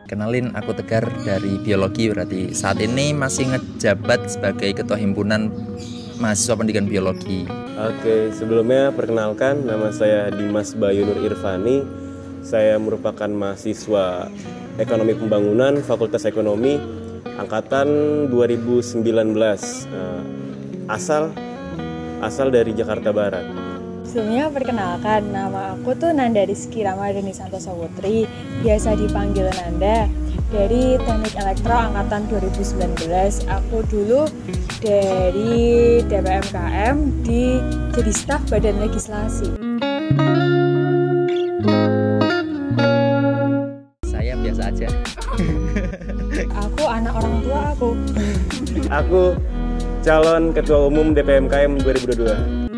Kenalin, aku Tegar dari biologi, berarti saat ini masih ngejabat sebagai ketua himpunan mahasiswa pendidikan biologi. Oke, sebelumnya perkenalkan, nama saya Dimas Bayu Nur Irfani. Saya merupakan mahasiswa Ekonomi Pembangunan Fakultas Ekonomi angkatan 2019. Asal dari Jakarta Barat. Sebelumnya perkenalkan, nama aku tuh Nanda Rizky Ramadhani Santosa Putri, biasa dipanggil Nanda, dari Teknik Elektro angkatan 2019. Aku dulu dari DPMKM jadi staf Badan Legislasi. Saya biasa aja. Aku anak orang tua aku. Aku calon Ketua Umum DPMKM 2022.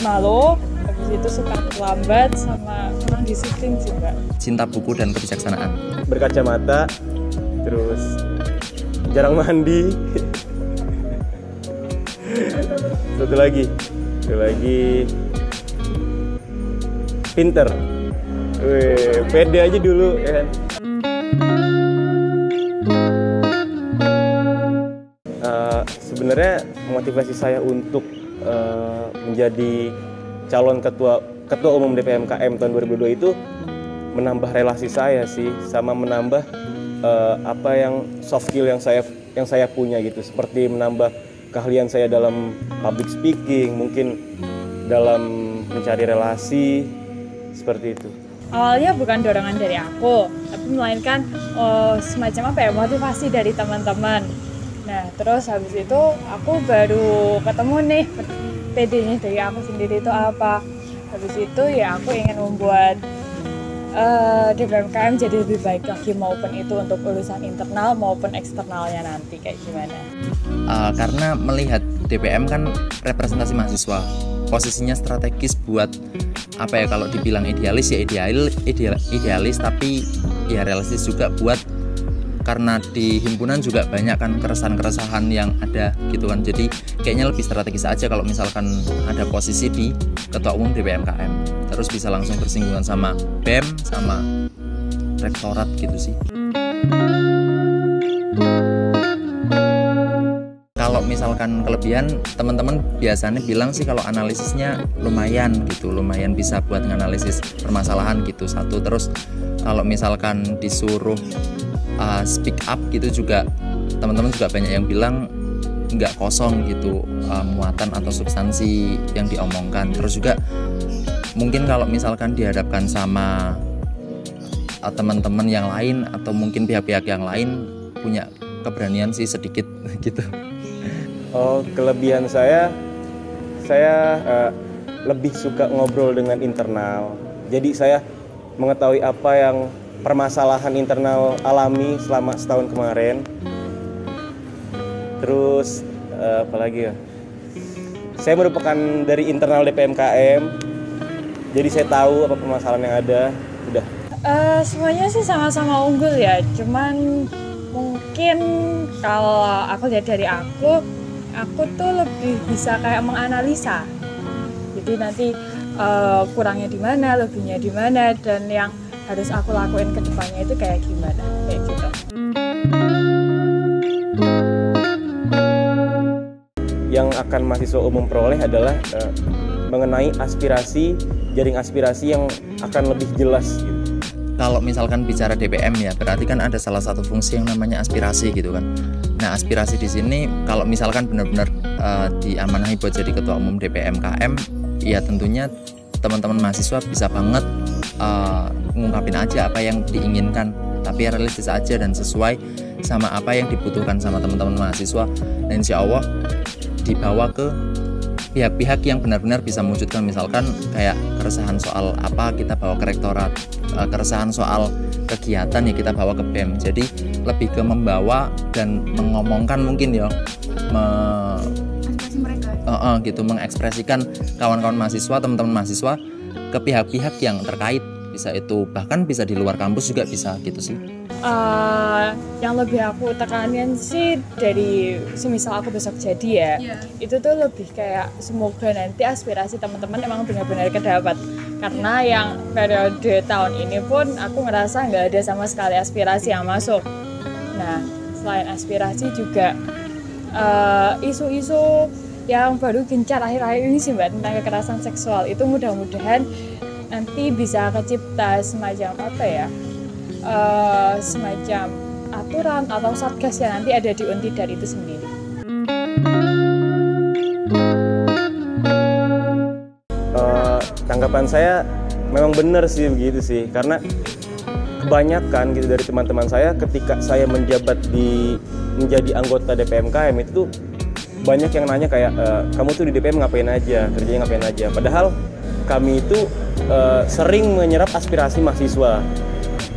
Malu, habis itu suka terlambat sama kurang disiplin juga. Cinta buku dan kebijaksanaan. Berkacamata, terus jarang mandi. Satu lagi pinter. Pede aja dulu ya kan. Sebenarnya motivasi saya untuk menjadi calon ketua umum DPMKM tahun 2022 itu menambah relasi saya sih, sama menambah apa yang soft skill yang saya punya gitu, seperti menambah keahlian saya dalam public speaking, mungkin dalam mencari relasi, seperti itu. Awalnya bukan dorongan dari aku, tapi melainkan semacam motivasi dari teman-teman. Nah, terus habis itu aku baru ketemu nih PD-nya dari aku sendiri itu apa. Habis itu ya aku ingin membuat DPMKM jadi lebih baik lagi, maupun itu untuk urusan internal maupun eksternalnya nanti kayak gimana. Karena melihat DPM kan representasi mahasiswa, posisinya strategis buat apa ya, kalau dibilang idealis ya idealis, tapi ya realistis juga buat, karena di himpunan juga banyak kan keresahan-keresahan yang ada gitu kan. Jadi kayaknya lebih strategis aja kalau misalkan ada posisi di ketua umum DPMKM, terus bisa langsung bersinggungan sama BEM sama rektorat gitu sih. Kalau misalkan kelebihan, teman-teman biasanya bilang sih kalau analisisnya lumayan gitu, lumayan bisa buat nganalisis permasalahan gitu satu. Terus kalau misalkan disuruh speak up gitu juga, teman-teman juga banyak yang bilang nggak kosong gitu muatan atau substansi yang diomongkan. Terus juga mungkin kalau misalkan dihadapkan sama teman-teman yang lain atau mungkin pihak-pihak yang lain, punya keberanian sih sedikit gitu. Kelebihan saya lebih suka ngobrol dengan internal. Jadi saya mengetahui apa yang permasalahan internal alami selama setahun kemarin. Terus apalagi ya? Saya merupakan dari internal DPMKM, jadi saya tahu apa permasalahan yang ada. Udah. Semuanya sih sama-sama unggul ya. Cuman mungkin kalau aku lihat dari aku tuh lebih bisa kayak menganalisa. Jadi nanti kurangnya di mana, lebihnya di mana, dan yang harus aku lakuin ke depannya itu kayak gimana, kayak gitu. Yang akan mahasiswa umum peroleh adalah mengenai jaring aspirasi yang akan lebih jelas gitu. Kalau misalkan bicara DPM ya, berarti kan ada salah satu fungsi yang namanya aspirasi gitu kan. Nah, aspirasi di sini kalau misalkan benar-benar diamanahi buat jadi ketua umum DPMKM, ya tentunya teman-teman mahasiswa bisa banget ngungkapin aja apa yang diinginkan, tapi realistis aja dan sesuai sama apa yang dibutuhkan sama teman-teman mahasiswa, dan insya Allah dibawa ke pihak-pihak yang benar-benar bisa mewujudkan. Misalkan kayak keresahan soal apa, kita bawa ke rektorat, keresahan soal kegiatan ya kita bawa ke BEM. Jadi lebih ke membawa dan mengomongkan mungkin ya, gitu, mengekspresikan kawan-kawan mahasiswa, teman-teman mahasiswa ke pihak-pihak yang terkait, bisa itu bahkan bisa di luar kampus juga bisa gitu sih. Yang lebih aku tekanin sih dari semisal aku besok jadi ya, itu tuh lebih kayak semoga nanti aspirasi teman-teman emang benar-benar kedapat, Karena yang periode tahun ini pun aku ngerasa nggak ada sama sekali aspirasi yang masuk. Nah, selain aspirasi juga isu-isu yang baru gencar akhir-akhir ini sih Mbak, tentang kekerasan seksual itu mudah-mudahan nanti bisa kecipta semacam apa ya, semacam aturan atau satgas yang nanti ada di Untidar itu sendiri. Tanggapan saya memang benar sih begitu sih, karena kebanyakan gitu dari teman-teman saya ketika saya menjadi anggota DPMKM itu tuh banyak yang nanya kayak kamu tuh di DPM ngapain aja, kerjanya ngapain aja. Padahal kami itu sering menyerap aspirasi mahasiswa,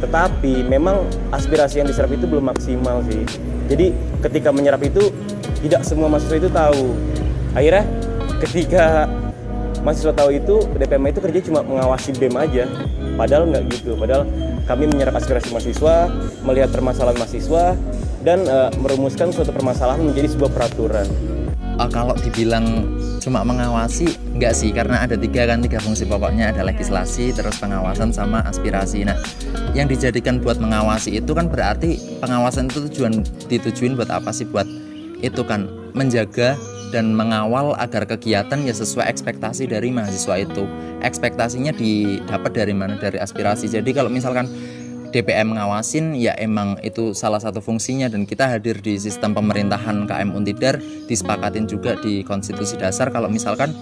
tetapi memang aspirasi yang diserap itu belum maksimal sih. Jadi ketika menyerap itu tidak semua mahasiswa itu tahu. Akhirnya ketika mahasiswa tahu itu, DPM itu kerja cuma mengawasi BEM aja. Padahal nggak gitu. Padahal kami menyerap aspirasi mahasiswa, melihat permasalahan mahasiswa, dan merumuskan suatu permasalahan menjadi sebuah peraturan. Kalau dibilang cuma mengawasi, enggak sih, karena ada tiga fungsi pokoknya, ada legislasi, terus pengawasan sama aspirasi. Nah, yang dijadikan buat mengawasi itu kan berarti pengawasan itu ditujuin buat apa sih? Buat itu kan menjaga dan mengawal agar kegiatan ya sesuai ekspektasi dari mahasiswa itu. Ekspektasinya didapat dari mana? Dari aspirasi. Jadi kalau misalkan DPM ngawasin, ya emang itu salah satu fungsinya, dan kita hadir di sistem pemerintahan KM Untidar, disepakatin juga di konstitusi dasar kalau misalkan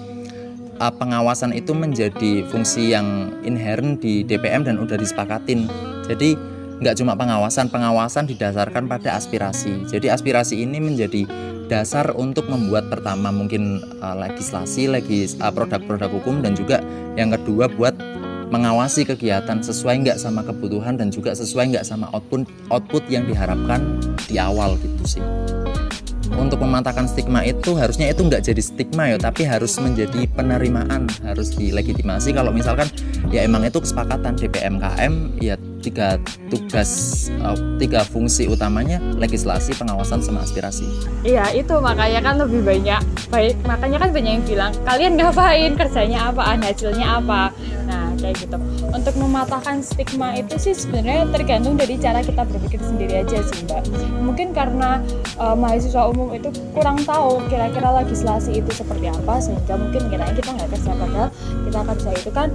pengawasan itu menjadi fungsi yang inherent di DPM dan udah disepakatin. Jadi nggak cuma pengawasan didasarkan pada aspirasi. Jadi aspirasi ini menjadi dasar untuk membuat pertama mungkin legislasi, produk-produk hukum, dan juga yang kedua buat mengawasi kegiatan sesuai nggak sama kebutuhan dan juga sesuai nggak sama output yang diharapkan di awal gitu sih. Untuk mematahkan stigma itu harusnya itu nggak jadi stigma ya, tapi harus menjadi penerimaan, harus dilegitimasi kalau misalkan ya emang itu kesepakatan DPM KM ya tiga fungsi utamanya legislasi, pengawasan, sama aspirasi. Iya, itu makanya kan lebih banyak makanya kan banyak yang bilang kalian ngapain, kerjanya apaan, hasilnya apa. Nah kayak gitu. Untuk mematahkan stigma itu sih sebenarnya tergantung dari cara kita berpikir sendiri aja sih Mbak. Mungkin karena mahasiswa umum itu kurang tahu kira-kira legislasi itu seperti apa, sehingga mungkin kiranya kita nggak kerja, padahal kita kerja itu kan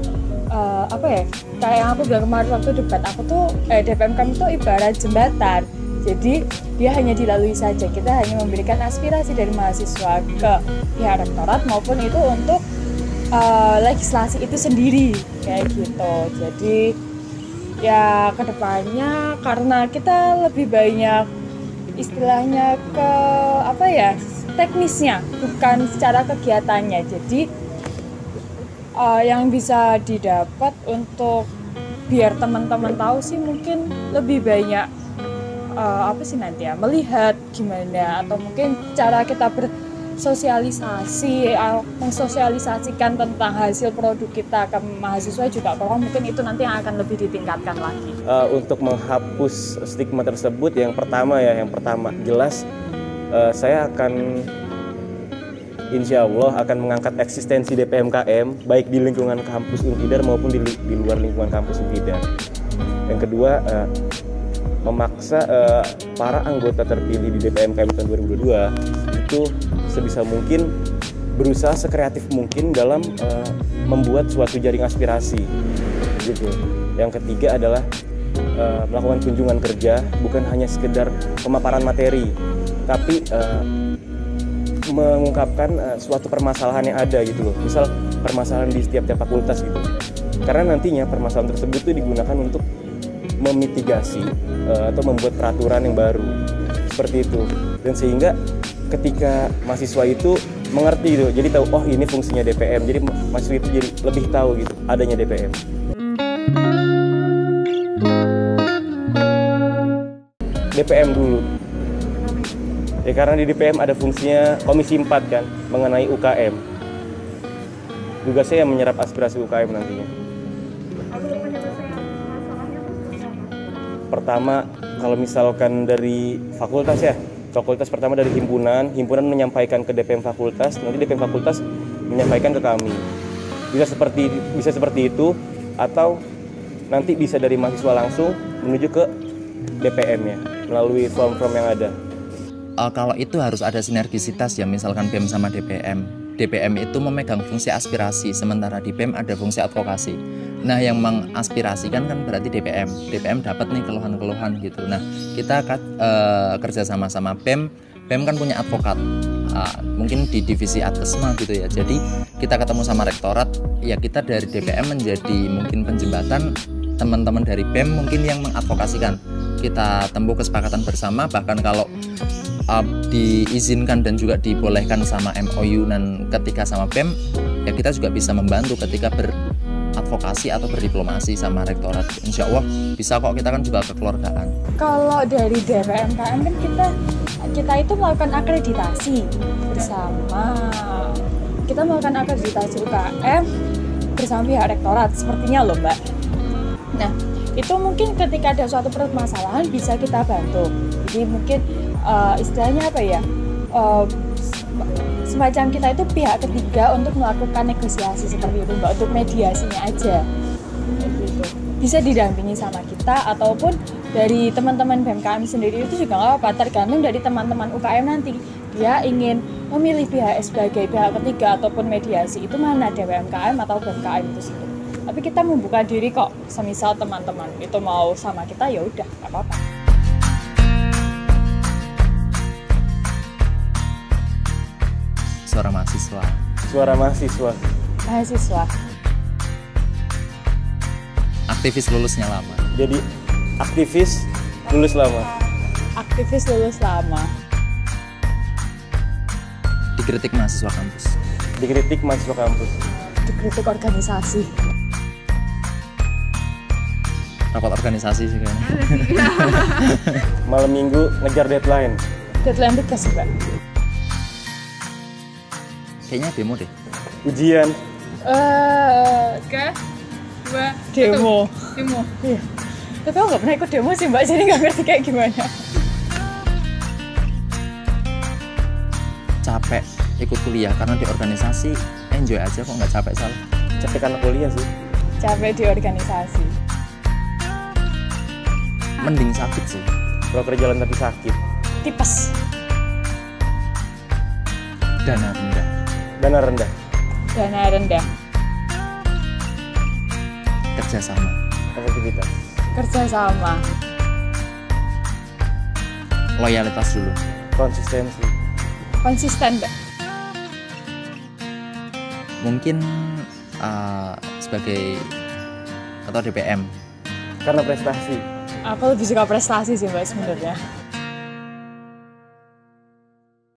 kayak yang aku bilang kemarin waktu debat, aku tuh DPM kami tuh ibarat jembatan. Jadi dia hanya dilalui saja, kita hanya memberikan aspirasi dari mahasiswa ke pihak rektorat maupun itu untuk legislasi itu sendiri kayak gitu. Jadi ya kedepannya karena kita lebih banyak istilahnya ke teknisnya, bukan secara kegiatannya. Jadi yang bisa didapat untuk biar teman-teman tahu sih mungkin lebih banyak melihat gimana, atau mungkin cara kita bersosialisasi, mensosialisasikan tentang hasil produk kita ke mahasiswa juga kurang, mungkin itu nanti yang akan lebih ditingkatkan lagi. Untuk menghapus stigma tersebut, yang pertama jelas saya akan insya Allah akan mengangkat eksistensi DPMKM baik di lingkungan kampus Untidar maupun di luar lingkungan kampus Untidar. Yang kedua, memaksa para anggota terpilih di DPMKM tahun 2022 itu sebisa mungkin berusaha sekreatif mungkin dalam membuat suatu jaring aspirasi gitu. Yang ketiga adalah melakukan kunjungan kerja, bukan hanya sekedar pemaparan materi, tapi mengungkapkan suatu permasalahan yang ada gitu loh. Misal permasalahan di setiap fakultas gitu. Karena nantinya permasalahan tersebut itu digunakan untuk memitigasi atau membuat peraturan yang baru. Seperti itu. Dan sehingga ketika mahasiswa itu mengerti gitu. Jadi tahu oh ini fungsinya DPM. Jadi mahasiswa itu jadi lebih tahu gitu adanya DPM. DPM dulu. Ya karena di DPM ada fungsinya Komisi 4 kan, mengenai UKM. Juga saya yang menyerap aspirasi UKM nantinya. Pertama, kalau misalkan dari fakultas ya, fakultas pertama dari himpunan menyampaikan ke DPM fakultas, nanti DPM fakultas menyampaikan ke kami. bisa seperti itu, atau nanti bisa dari mahasiswa langsung menuju ke DPM-nya melalui form-form yang ada. Kalau itu harus ada sinergisitas ya, misalkan BEM sama DPM. DPM itu memegang fungsi aspirasi, sementara di BEM ada fungsi advokasi. Nah, yang mengaspirasikan kan berarti DPM. DPM dapat nih keluhan-keluhan gitu. Nah, kita kerja sama BEM. BEM kan punya advokat, mungkin di divisi Adkesma gitu ya. Jadi kita ketemu sama rektorat, ya kita dari DPM menjadi mungkin penjembatan, teman-teman dari BEM mungkin yang mengadvokasikan. Kita tempuh kesepakatan bersama, bahkan kalau diizinkan dan juga dibolehkan sama MOU dan ketika sama BEM, ya kita juga bisa membantu ketika beradvokasi atau berdiplomasi sama rektorat. Insya Allah bisa kok, kita kan juga kekeluargaan. Kalau dari DPM KM kan kita itu melakukan akreditasi bersama. Kita melakukan akreditasi UKM bersama pihak rektorat, sepertinya loh Mbak. Nah, itu mungkin ketika ada suatu permasalahan bisa kita bantu. Jadi mungkin istilahnya apa ya, semacam kita itu pihak ketiga untuk melakukan negosiasi seperti itu Mbak, untuk mediasinya aja gitu. Bisa didampingi sama kita ataupun dari teman-teman BMKM sendiri, itu juga nggak apa-apa, tergantung dari teman-teman UKM nanti dia ingin memilih pihak sebagai pihak ketiga ataupun mediasi, itu mana DPMKM atau BMKM itu sendiri. Tapi kita membuka diri kok, semisal teman-teman itu mau sama kita ya udah nggak apa-apa. Suara mahasiswa. Suara mahasiswa. Mahasiswa. Aktivis lulusnya lama. Jadi aktivis lulus lama. Aktivis lulus lama. Dikritik mahasiswa kampus. Dikritik mahasiswa kampus. Dikritik organisasi. Rapat organisasi sih kayaknya. Malam minggu ngejar deadline. Deadline tugas Mbak. Kayaknya demo deh. Ujian. Demo. Iya. Tapi aku nggak pernah ikut demo sih Mbak, jadi nggak ngerti kayak gimana. Capek ikut kuliah karena di organisasi enjoy aja kok, nggak capek salah. Capek karena kuliah sih. Capek di organisasi. Mending sakit sih. Kalau kerja jalan tapi sakit. Tipes. Dana rendah. Dana rendah. Dana rendah. Kerjasama. Efektivitas. Kerjasama. Loyalitas dulu. Konsistensi. Konsisten Mbak. Mungkin sebagai ketua DPM. Karena prestasi. Aku lebih suka prestasi sih Mbak sebenarnya.